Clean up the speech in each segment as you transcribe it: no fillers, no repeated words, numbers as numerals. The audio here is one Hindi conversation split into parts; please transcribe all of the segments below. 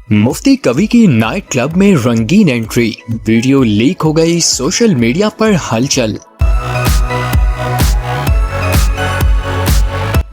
मुफ्ती कवि की नाइट क्लब में रंगीन एंट्री, वीडियो लीक हो गई, सोशल मीडिया पर हलचल।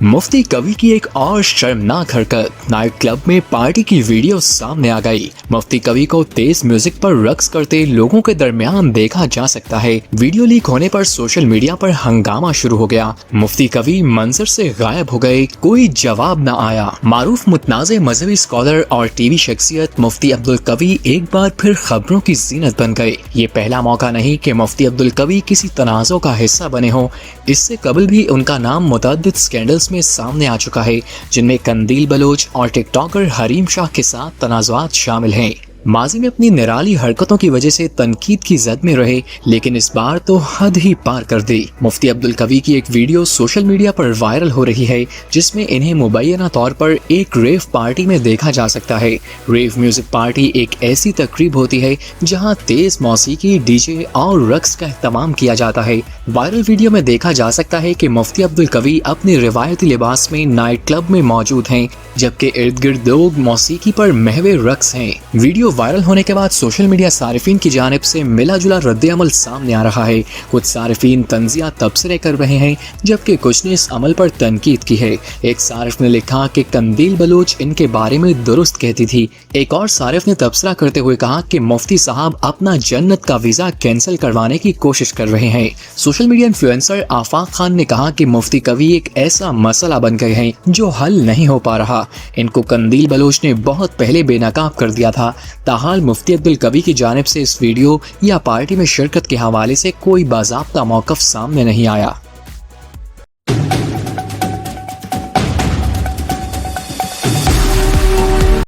मुफ्ती कवि की एक और शर्मनाक हरकत, नाइट क्लब में पार्टी की वीडियो सामने आ गई। मुफ्ती कवि को तेज म्यूजिक पर रक्स करते लोगों के दरमियान देखा जा सकता है। वीडियो लीक होने पर सोशल मीडिया पर हंगामा शुरू हो गया। मुफ्ती कवि मंजर से गायब हो गए, कोई जवाब न आया। मारूफ मुतनाज़े मजहबी स्कॉलर और टीवी शख्सियत मुफ्ती अब्दुल कवि एक बार फिर खबरों की जीनत बन गए। ये पहला मौका नहीं कि मुफ्ती अब्दुल कवि किसी तनाज़ों का हिस्सा बने हों। इससे कबल भी उनका नाम मुतअद्दिद स्कैंडल्स में सामने आ चुका है, जिनमें कंदील बलोच और टिकटॉकर हरीम शाह के साथ तनाज़ुआत शामिल हैं। माजी में अपनी निराली हरकतों की वजह से तनकीद की जद में रहे, लेकिन इस बार तो हद ही पार कर दी। मुफ्ती अब्दुल कवि की एक वीडियो सोशल मीडिया पर वायरल हो रही है, जिसमें इन्हें मुबैना तौर पर एक रेव पार्टी में देखा जा सकता है। रेव म्यूजिक पार्टी एक ऐसी तकरीब होती है जहां तेज मौसीकी, डीजे और रक्स का इस्तेमाल किया जाता है। वायरल वीडियो में देखा जा सकता है कि मुफ्ती अब्दुल कवि अपने रिवायती लिबास में नाइट क्लब में मौजूद हैं, जबकि इर्द गिर्द लोग मौसीकी पर महवे रक्स हैं। वीडियो वायरल होने के बाद सोशल मीडिया सारिफीन की जानिब से मिला जुला रद्द-ए-अमल सामने आ रहा है। कुछ सारिफीन तंजिया तबसरे कर रहे हैं, जबकि कुछ ने इस अमल पर तनकीद की है। एक सारिफ ने लिखा कि कंदील बलोच इनके बारे में दुरुस्त कहती थी। एक और सारिफ ने तबसरा करते हुए कहा कि मुफ्ती साहब अपना जन्नत का वीजा कैंसिल करवाने की कोशिश कर रहे हैं। सोशल मीडिया इन्फ्लुएंसर आफाक खान ने कहा कि मुफ्ती कवि एक ऐसा मसला बन गए हैं जो हल नहीं हो पा रहा। इनको कंदील बलोच ने बहुत पहले बेनकाब कर दिया था। ताहाल मुफ्ती अब्दुल कवि की जानिब से इस वीडियो या पार्टी में शिरकत के हवाले से कोई बाज़ाब्ता मौक़िफ़ सामने नहीं आया।